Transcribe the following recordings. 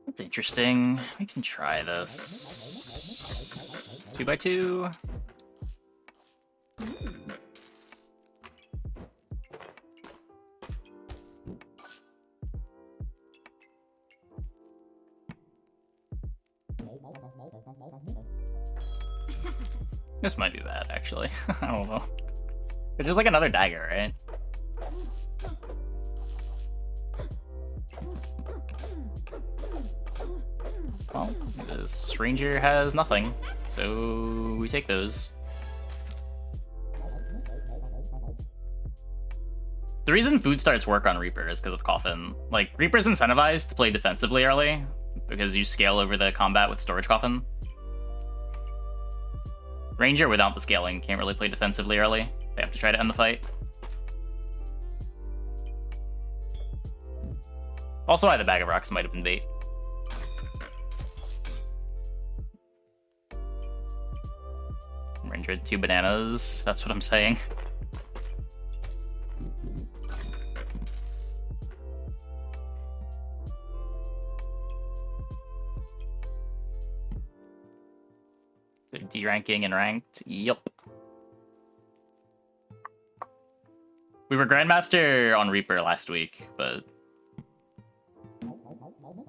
That's interesting. We can try this. 2x2. This might be bad, actually. I don't know. It's just like another dagger, right? Well, this ranger has nothing, so we take those. The reason food starts work on Reaper is because of Coffin. Like, Reaper's incentivized to play defensively early, because you scale over the combat with Storage Coffin. Ranger without the scaling can't really play defensively early. They have to try to end the fight. Also, the Bag of Rocks might have been bait. Ranger had 2 bananas, that's what I'm saying. So D-ranking and ranked, yup. We were Grandmaster on Reaper last week, but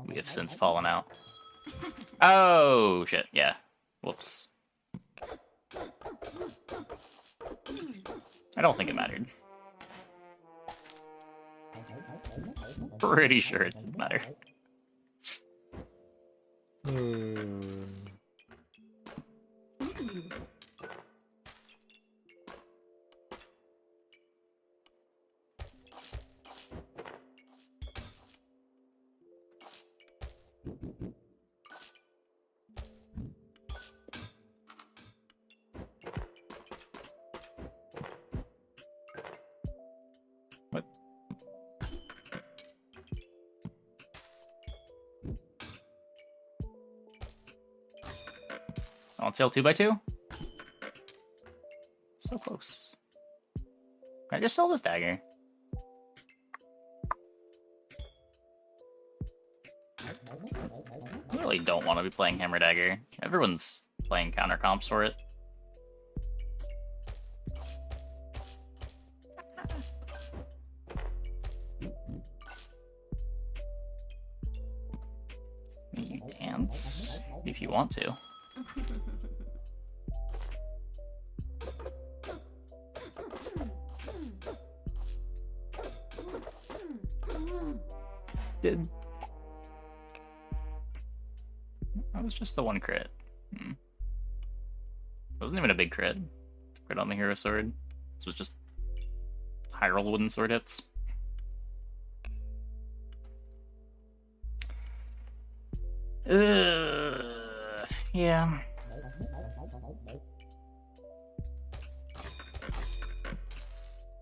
we have since fallen out. Oh, shit, yeah. Whoops. I don't think it mattered. Pretty sure it didn't matter. What? On sale 2x2? So close. Can I just sell this dagger? I really don't want to be playing Hammer Dagger. Everyone's playing counter comps for it. You dance if you want to. That was just the one crit. It wasn't even a big crit. Crit on the hero sword. This was just high roll wooden sword hits. Yeah.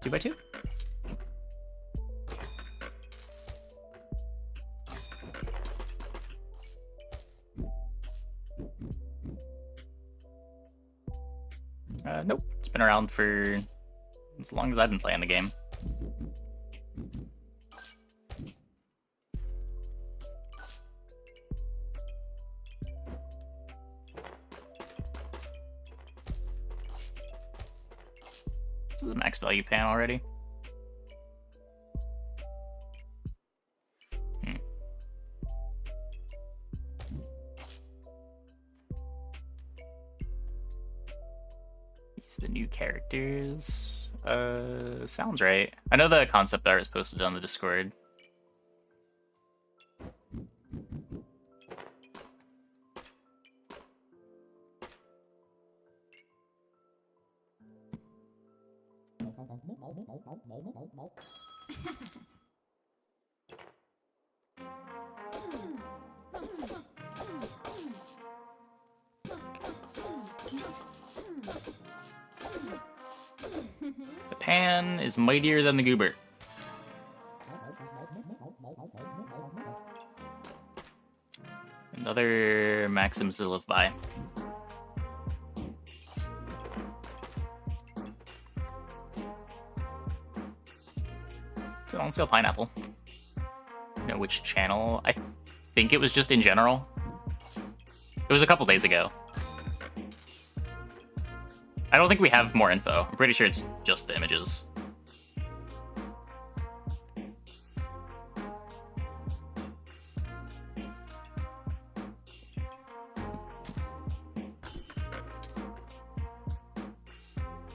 Two by two? Nope. It's been around for as long as I've been playing the game. This is a max value pan already. The new characters. Sounds right. I know the concept art is posted on the Discord. The pan is mightier than the goober. Another Maxims to live by. On sale pineapple. You know which channel? I think it was just in general. It was a couple days ago. I don't think we have more info. I'm pretty sure it's just the images.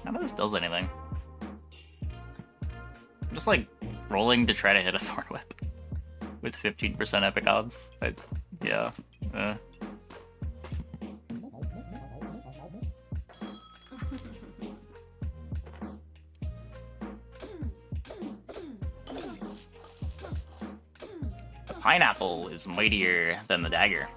None of this does anything. I'm just like rolling to try to hit a Thorn Whip with 15% epic odds. Yeah. The pineapple is mightier than the dagger.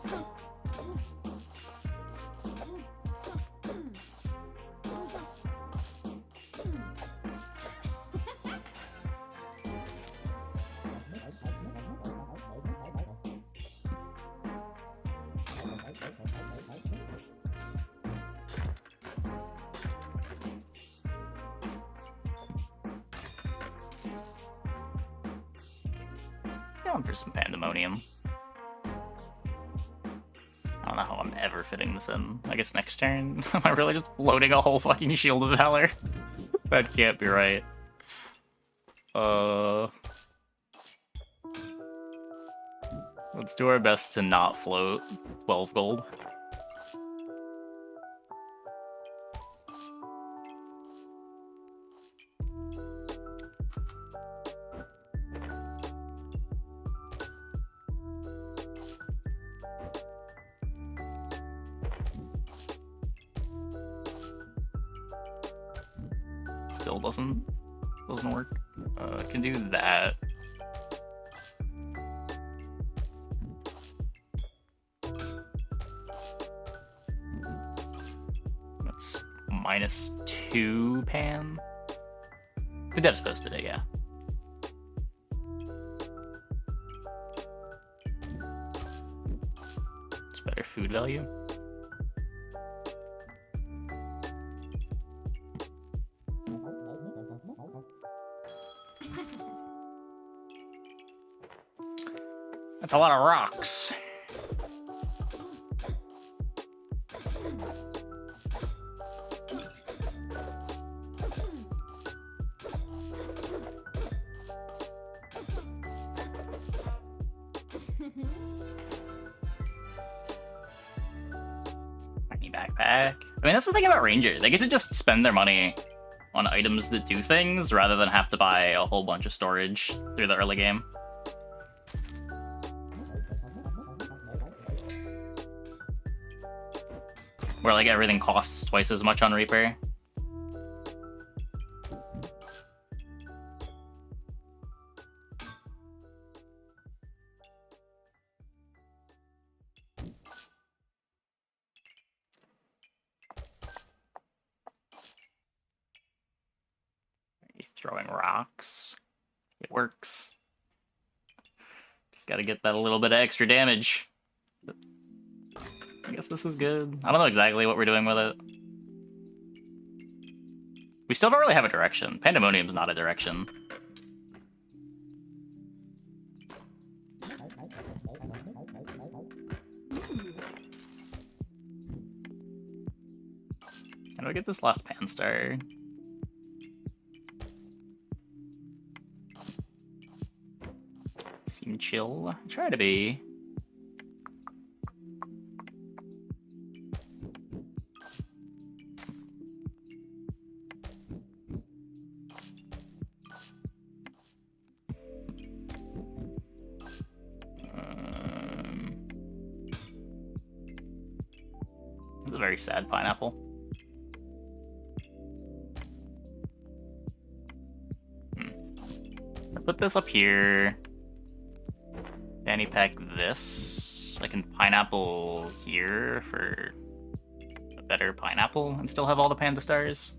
Going for some Pandemonium. I don't know how I'm ever fitting this in. I guess next turn? Am I really just loading a whole fucking Shield of Valor? That can't be right. Let's do our best to not float 12 gold. Still doesn't work. Can do that. That's -2 pan. The devs posted it, yeah. It's better food value. That's a lot of rocks. Tiny backpack. I mean, that's the thing about Rangers. They get to just spend their money on items that do things rather than have to buy a whole bunch of storage through the early game. Where like everything costs twice as much on Reaper. Throwing rocks. It works. Just gotta get that a little bit of extra damage. I guess this is good. I don't know exactly what we're doing with it. We still don't really have a direction. Pandemonium's not a direction. How do I get this last pan star? Seem chill. Try to be. This is a very sad pineapple. I put this up here. Fanny pack this. I can pineapple here for a better pineapple and still have all the panda stars.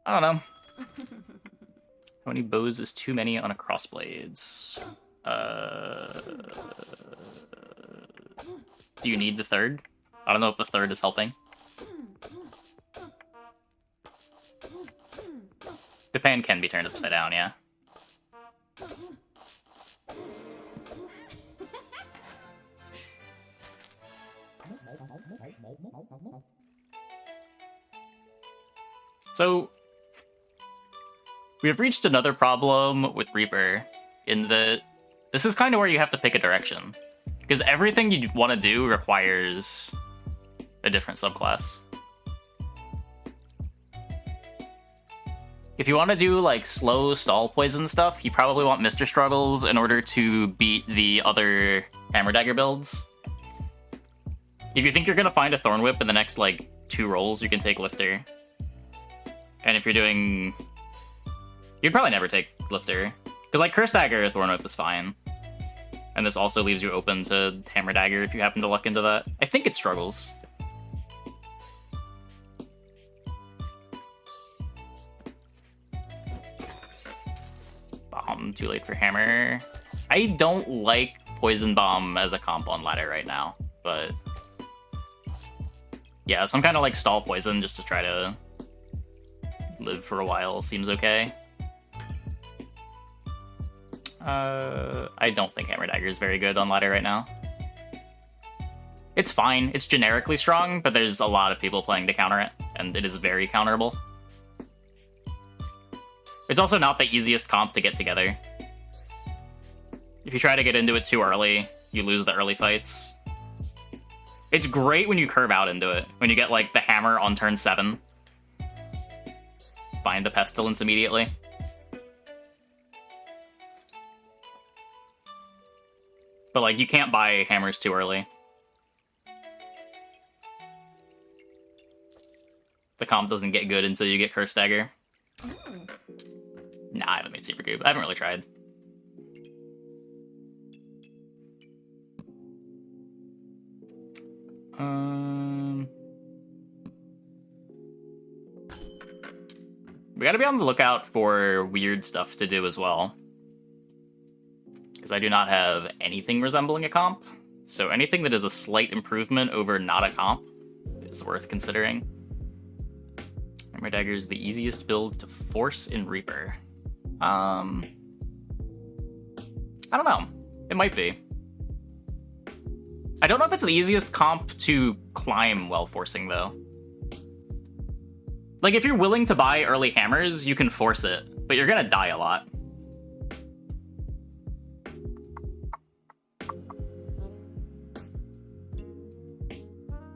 I don't know. How many bows is too many on a crossblades? Do you need the third? I don't know if the third is helping. The pan can be turned upside down, yeah. So, we have reached another problem with Reaper, in that this is kind of where you have to pick a direction. Because everything you want to do requires a different subclass. If you want to do, like, slow stall poison stuff, you probably want Mr. Struggles in order to beat the other Hammer Dagger builds. If you think you're going to find a Thorn Whip in the next, like, 2 rolls, you can take Lifter. And if you're doing... You'd probably never take Lifter. Because, like, Curse Dagger or Thorn Whip is fine. And this also leaves you open to Hammer Dagger if you happen to luck into that. I think it struggles. Bomb, too late for Hammer. I don't like Poison Bomb as a comp on ladder right now, but... Yeah, some kind of, like, stall poison just to try to live for a while seems okay. I don't think Hammer Dagger is very good on ladder right now. It's fine. It's generically strong, but there's a lot of people playing to counter it, and it is very counterable. It's also not the easiest comp to get together. If you try to get into it too early, you lose the early fights. It's great when you curve out into it, when you get, like, the hammer on turn 7. Find the Pestilence immediately. But, like, you can't buy hammers too early. The comp doesn't get good until you get Curse Dagger. Nah, I haven't made Supercube. I haven't really tried. We gotta be on the lookout for weird stuff to do as well. Because I do not have anything resembling a comp. So anything that is a slight improvement over not a comp is worth considering. Hammer Dagger is the easiest build to force in Reaper. I don't know. It might be. I don't know if it's the easiest comp to climb while forcing, though. Like, if you're willing to buy early hammers, you can force it, but you're gonna die a lot.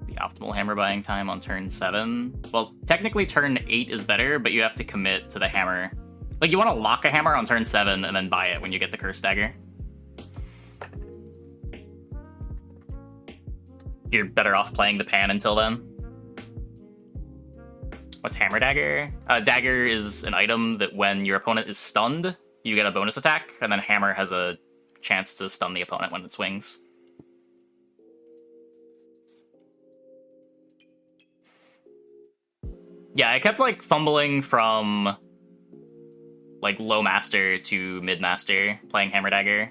The optimal hammer buying time on turn 7. Well, technically turn 8 is better, but you have to commit to the hammer. Like, you want to lock a hammer on turn 7 and then buy it when you get the Curse Dagger. You're better off playing the pan until then. What's Hammer Dagger? Dagger is an item that when your opponent is stunned, you get a bonus attack, and then Hammer has a chance to stun the opponent when it swings. Yeah, I kept, like, fumbling from, like, low master to mid master playing Hammer Dagger.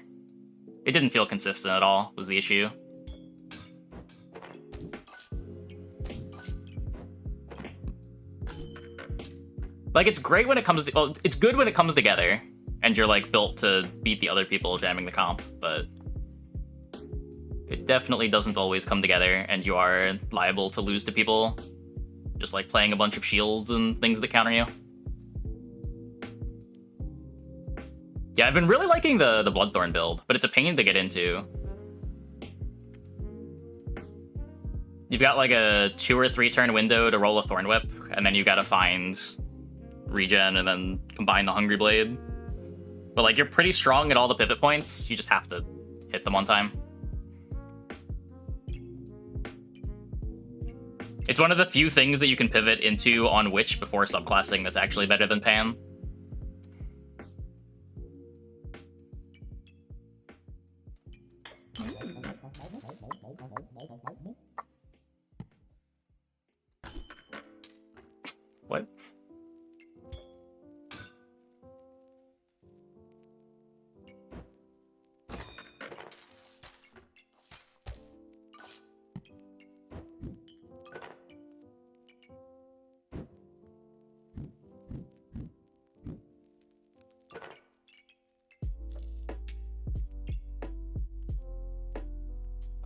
It didn't feel consistent at all, was the issue. Like, it's great when it comes to... Well, it's good when it comes together, and you're, like, built to beat the other people jamming the comp, but... It definitely doesn't always come together, and you are liable to lose to people. Just, like, playing a bunch of shields and things that counter you. Yeah, I've been really liking the Bloodthorn build, but it's a pain to get into. You've got, like, a 2 or 3 turn window to roll a Thorn Whip, and then you gotta find... regen and then combine the Hungry Blade. But, like, you're pretty strong at all the pivot points. You just have to hit them on time. It's one of the few things that you can pivot into on Witch before subclassing that's actually better than Pan. What?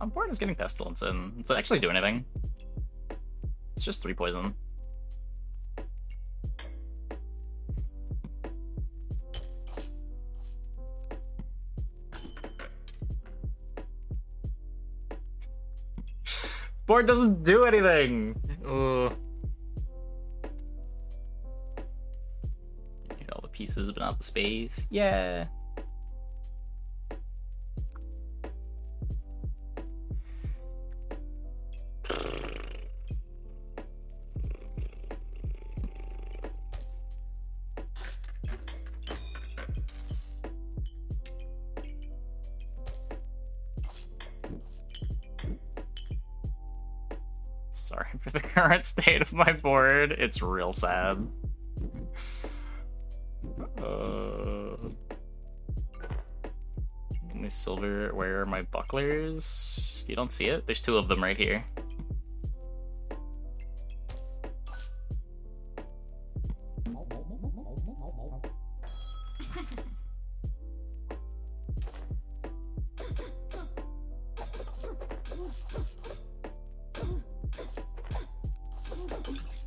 I'm bored is getting Pestilence in. Does it actually do anything? It's just 3 poison. Board doesn't do anything! Ugh. Get all the pieces, but not the space. Yeah! Sorry for the current state of my board. It's real sad. Only silver. Where are my bucklers? You don't see it? There's 2 of them right here.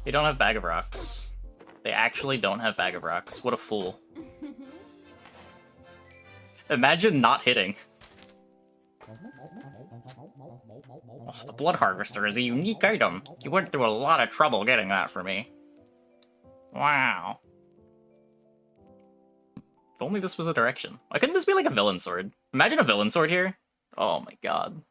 They don't have Bag of Rocks. They actually don't have Bag of Rocks. What a fool. Imagine not hitting. Oh, the Blood Harvester is a unique item. You went through a lot of trouble getting that for me. Wow. If only this was a direction. Why couldn't this be like a villain sword? Imagine a villain sword here. Oh my god.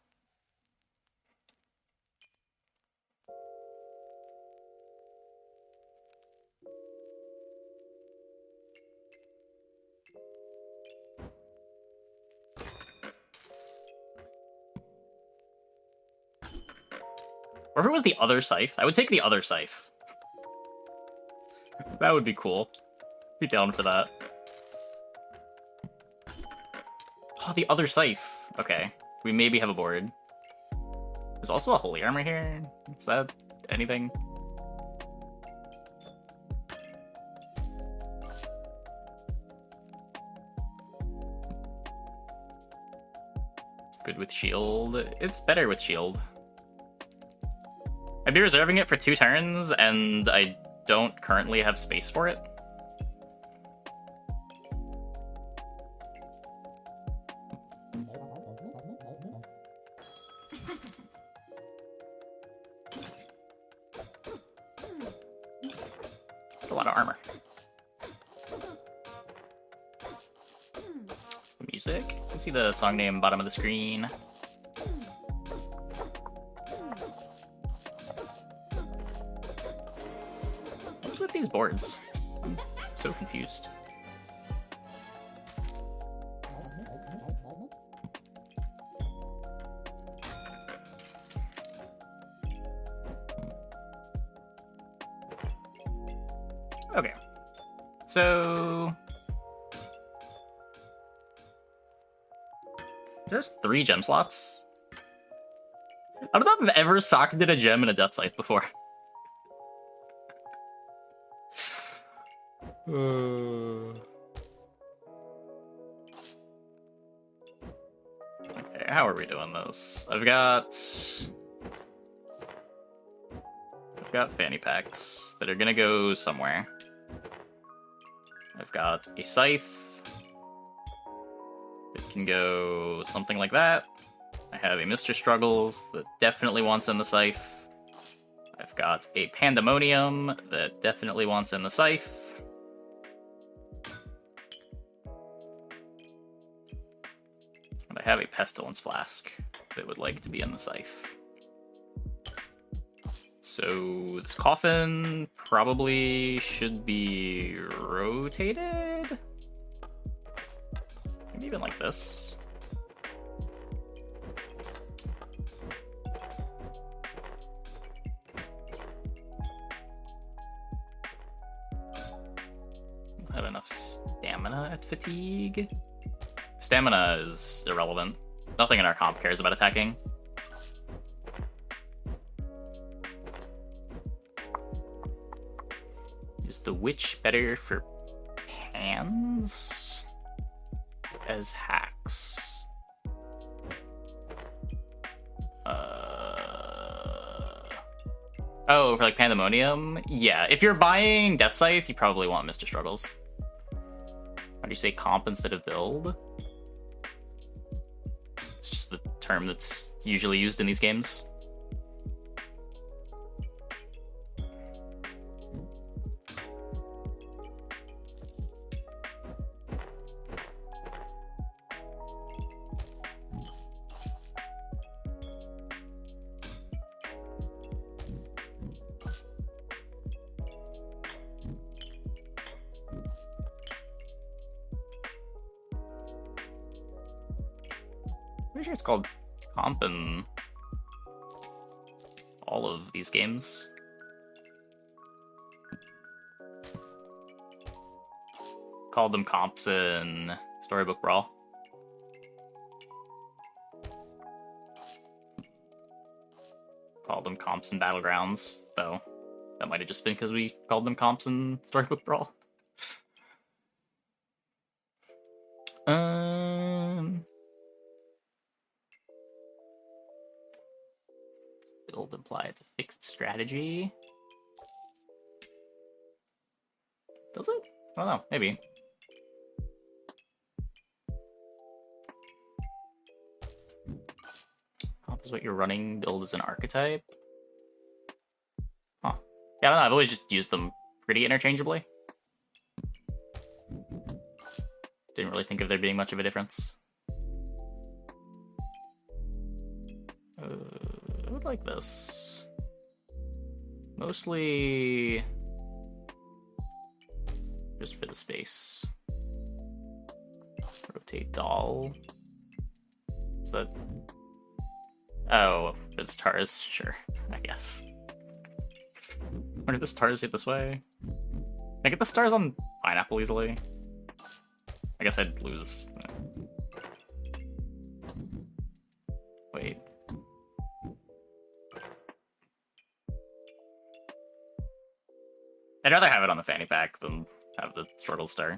Or if it was the other scythe, I would take the other scythe. That would be cool. Be down for that. Oh, the other scythe. Okay, we maybe have a board. There's also a holy armor here. Is that anything? It's good with shield. It's better with shield. I'd be reserving it for 2 turns, and I don't currently have space for it. It's a lot of armor. It's the music. You can see the song name bottom of the screen. These boards. I'm so confused. Okay. So there's 3 gem slots. I don't know if I've ever socketed a gem in a Death Scythe before. Okay, how are we doing this? I've got fanny packs that are gonna go somewhere. I've got a scythe that can go something like that. I have a Mr. Struggles that definitely wants in the scythe. I've got a Pandemonium that definitely wants in the scythe. And I have a Pestilence Flask that would like to be in the scythe. So this coffin probably should be rotated? Maybe even like this. I have enough stamina at fatigue. Stamina is irrelevant. Nothing in our comp cares about attacking. Is the witch better for pans as hacks? Oh, for like Pandemonium? Yeah, if you're buying Death Scythe, you probably want Mr. Struggles. How do you say comp instead of build? It's just the term that's usually used in these games. Pretty sure it's called comp in all of these games. Called them comps in Storybook Brawl. Called them comps in Battlegrounds, though. That might have just been because we called them comps in Storybook Brawl. Build implies a fixed strategy. Does it? I don't know, maybe. Comp is what you're running, build is an archetype. Huh. Yeah, I don't know, I've always just used them pretty interchangeably. Didn't really think of there being much of a difference. I would like this. Mostly just for the space. Rotate doll. Is that... Oh, it's stars. Sure, I guess. Wonder if the stars hit this way. Can I get the stars on pineapple easily? I guess I'd lose. Wait. I'd rather have it on the fanny pack than have the struggle star.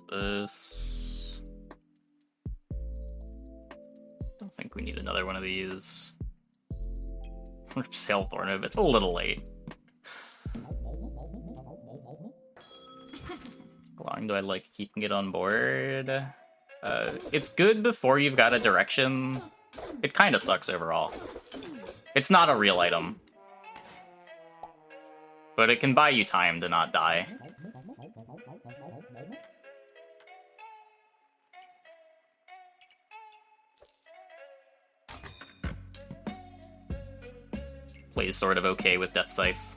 This. Don't think we need another one of these. Sale Thornib. It's a little late. How long do I like keeping it on board? It's good before you've got a direction. It kind of sucks overall. It's not a real item, but it can buy you time to not die. Plays sort of okay with Death Scythe.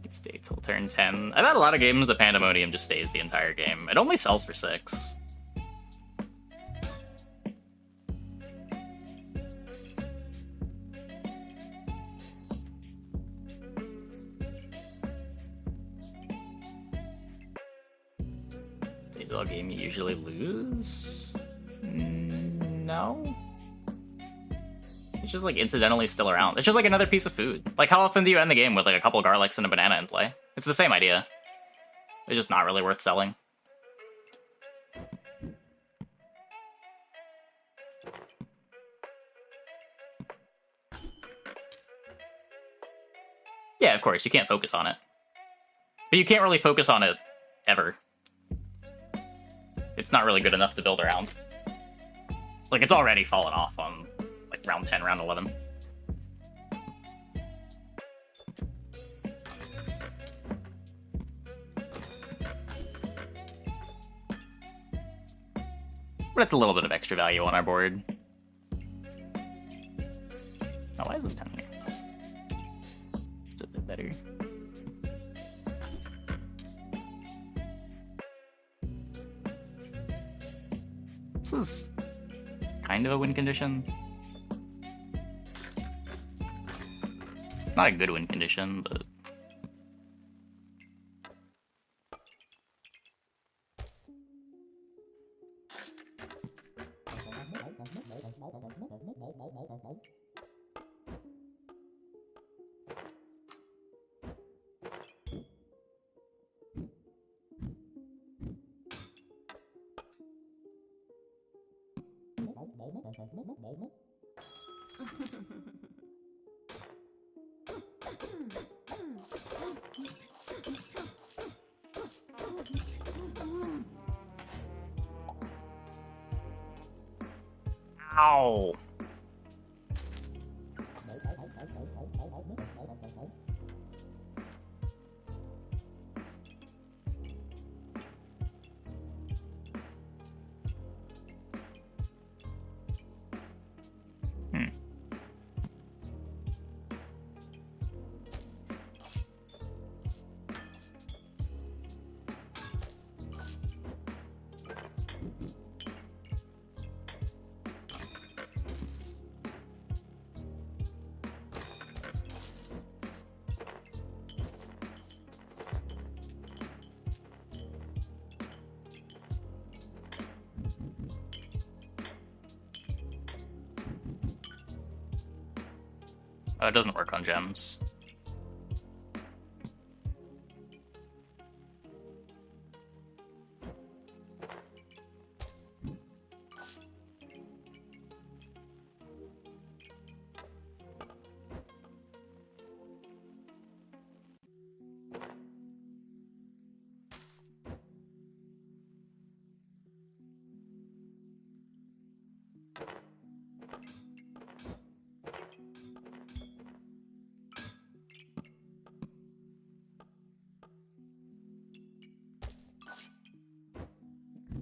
It stays till turn 10. I've had a lot of games that Pandemonium just stays the entire game. It only sells for 6. All game you usually lose? No? It's just like incidentally still around. It's just like another piece of food. Like how often do you end the game with like a couple garlics and a banana in play? It's the same idea. It's just not really worth selling. Yeah, of course, you can't focus on it. But you can't really focus on it ever. It's not really good enough to build around. Like, it's already fallen off on, like, round 10, round 11. But it's a little bit of extra value on our board. Oh, why is this down here? It's a bit better. This is kind of a win condition. Not a good win condition, but... Ow! Oh, it doesn't work on gems.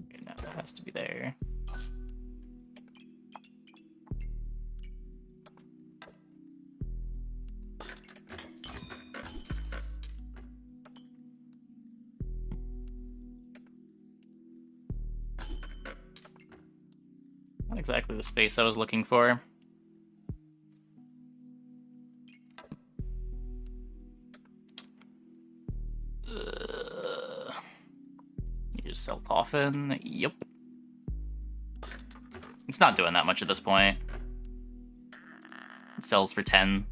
Okay, now that has to be there. Not exactly the space I was looking for. Use self-coffin. Yep. It's not doing that much at this point. It sells for 10.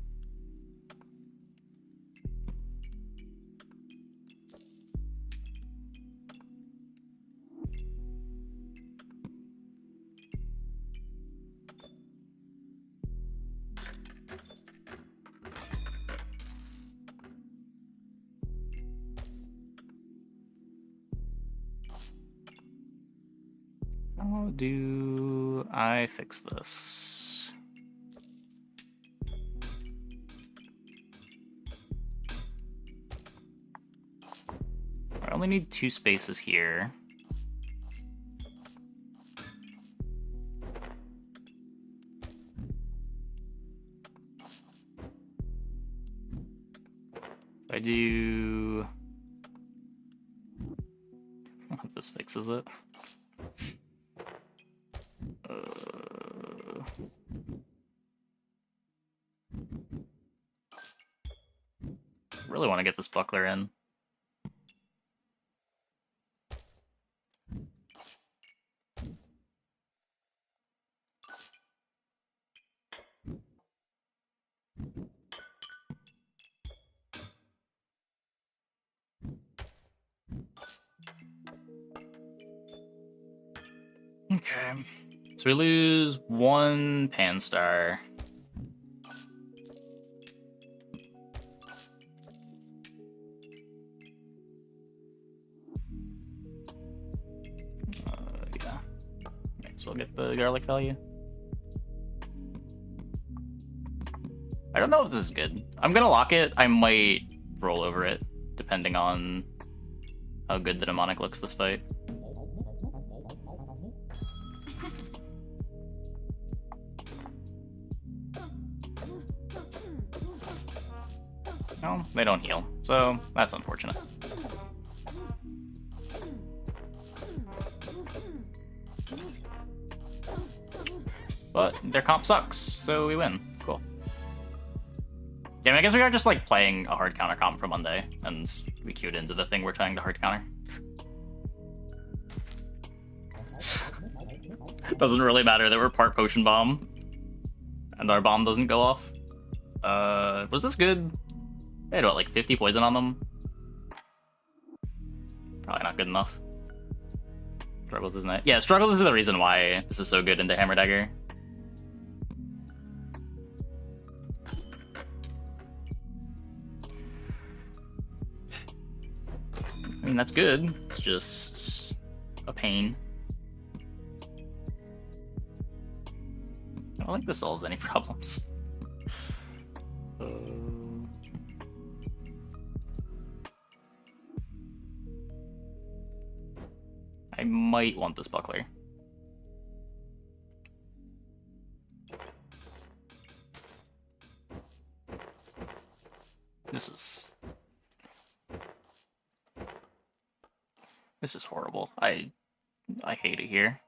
How do I fix this? I only need 2 spaces here. If I do... This fixes it. Really want to get this buckler in. Okay, so we lose 1 Pan Star. Yeah. Might as well get the garlic value. I don't know if this is good. I'm gonna lock it. I might roll over it, depending on how good the demonic looks this fight. No, they don't heal, so that's unfortunate. But their comp sucks, so we win. Cool. Yeah, I mean, I guess we are just like playing a hard counter comp for Monday, and we queued into the thing we're trying to hard counter. Doesn't really matter that we're part potion bomb, and our bomb doesn't go off. Was this good? They had what, like 50 poison on them? Probably not good enough. Struggles, isn't it? Yeah, Struggles is the reason why this is so good into Hammer Dagger. I mean, that's good. It's just a pain. I don't think this solves any problems. I might want this buckler. This is horrible. I hate it here.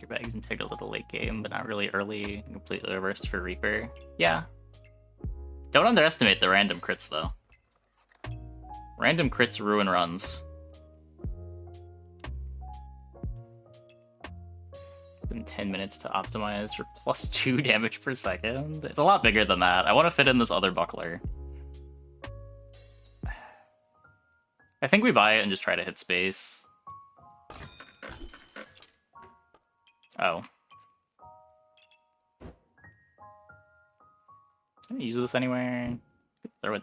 Bag's integral to the late game, but not really early. Completely reversed for Reaper. Yeah. Don't underestimate the random crits, though. Random crits ruin runs. In 10 minutes to optimize for +2 damage per second. It's a lot bigger than that. I want to fit in this other buckler. I think we buy it and just try to hit space. Oh. Can I use this anywhere? Throw it.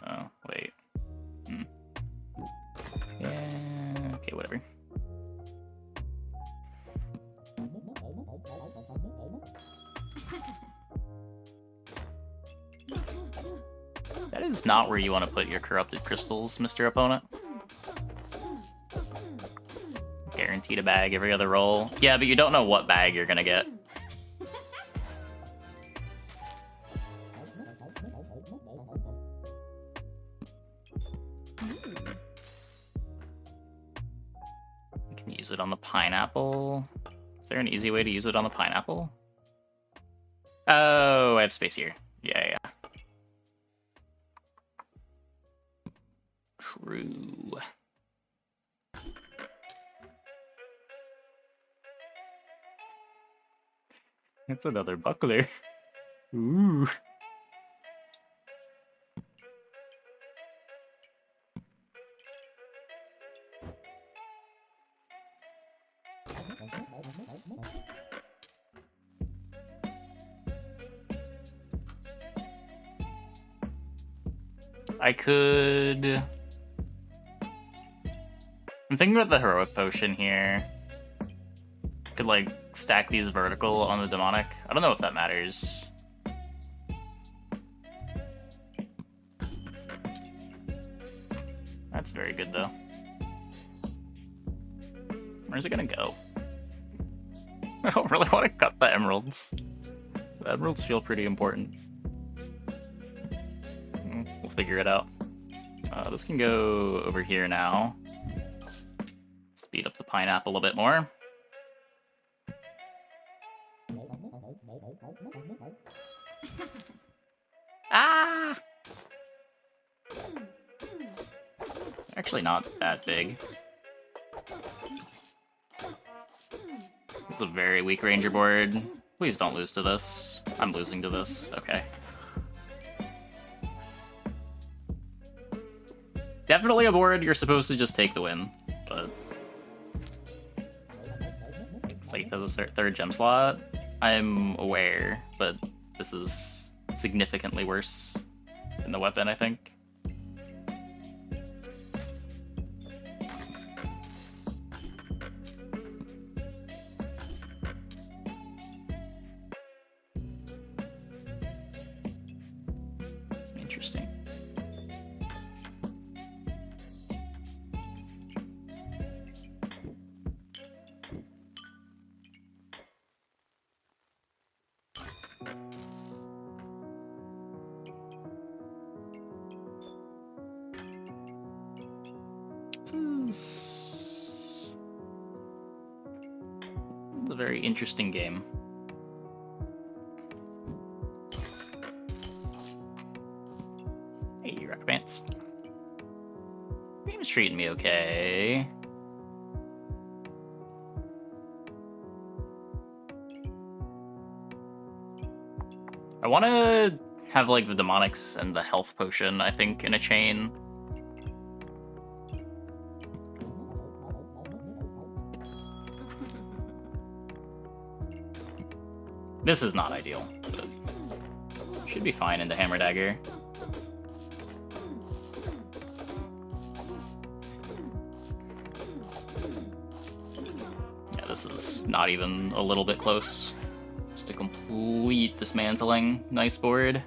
Oh, wait. Yeah, okay, whatever. That is not where you want to put your corrupted crystals, Mr. Opponent. Guaranteed a bag every other roll. Yeah, but you don't know what bag you're gonna get. You can use it on the pineapple. Is there an easy way to use it on the pineapple? Oh, I have space here. Yeah. True. It's another buckler. Ooh. I could... I'm thinking about the heroic potion here. Could like stack these vertical on the demonic. I don't know if that matters. That's very good though. Where's it gonna go? I don't really want to cut the emeralds. The emeralds feel pretty important. We'll figure it out. This can go over here now. Speed up the pineapple a bit more. Ah! Actually not that big. This is a very weak ranger board. Please don't lose to this. I'm losing to this. Okay. Definitely a board you're supposed to just take the win, but... Scythe has a third gem slot. I'm aware, but this is significantly worse in the weapon, I think. Interesting. Synergies. It's a very interesting game. Hey, Rock Pants. Game's treating me okay. I want to have, like, the demonics and the health potion, I think, in a chain. This is not ideal, but should be fine in the hammer dagger. Yeah, this is not even a little bit close. Just a complete dismantling. Nice board.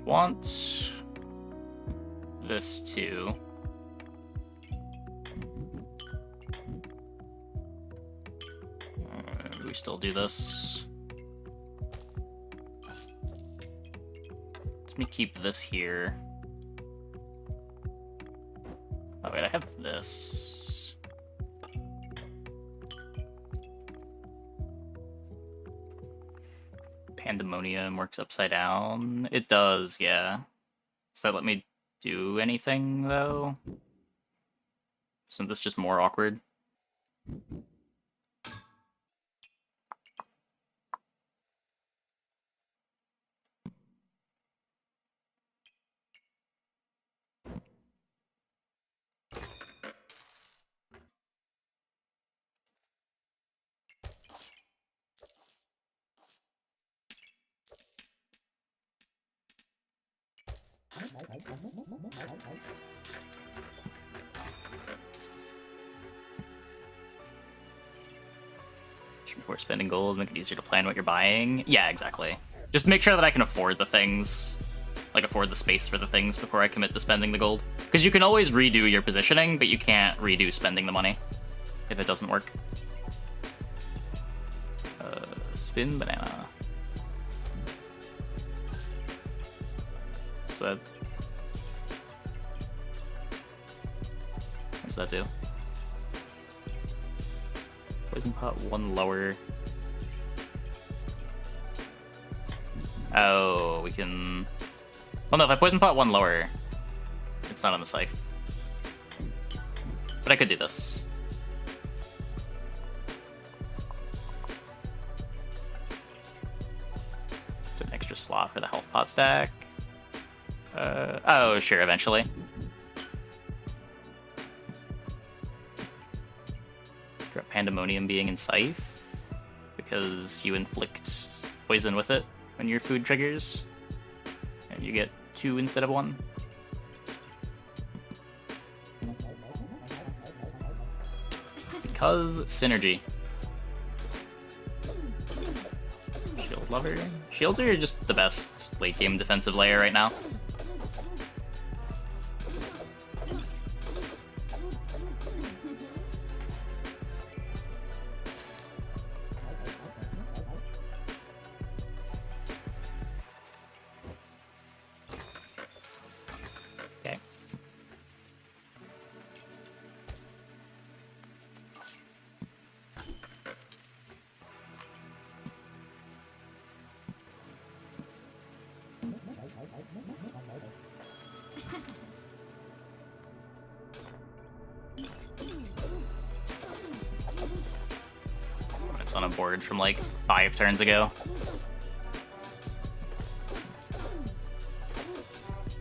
Want this too. We still do this. Let me keep this here. Oh wait, I have this. Pandemonium works upside down. It does, yeah. Does that let me do anything, though? Isn't this just more awkward? Before spending gold, make it easier to plan what you're buying. Yeah, exactly. Just make sure that I can afford the things, like afford the space for the things before I commit to spending the gold. Because you can always redo your positioning, but you can't redo spending the money if it doesn't work. Spin banana. What's that? What does that do? Poison pot one lower. Oh, we can... Well, no, if I poison pot one lower, it's not on the scythe. But I could do this. It's an extra slot for the health pot stack. Oh, sure, eventually. Pandemonium being in scythe, because you inflict poison with it when your food triggers, and you get 2 instead of 1. Because synergy. Shield lover. Shields are just the best late game defensive layer right now. On a board from like 5 turns ago.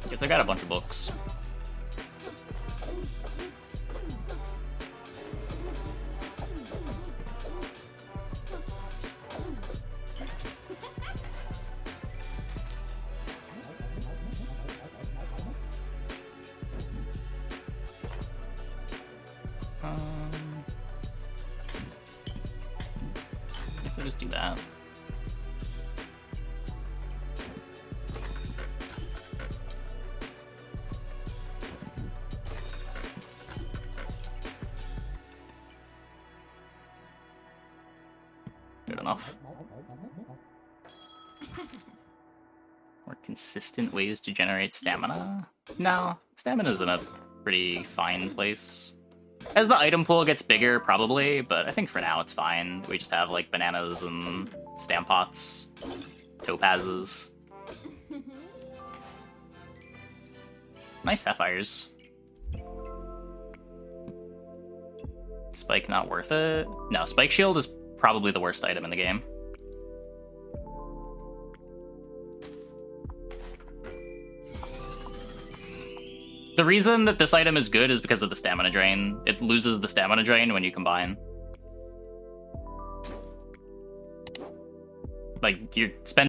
Guess I got a bunch of books. just do that. Good enough. More consistent ways to generate stamina? No, stamina's in a pretty fine place. As the item pool gets bigger, probably, but I think for now it's fine. We just have, like, bananas and stampots, topazes. Nice sapphires. Spike not worth it? No, Spike Shield is probably the worst item in the game. The reason that this item is good is because of the stamina drain. It loses the stamina drain when you combine. Like, you're spending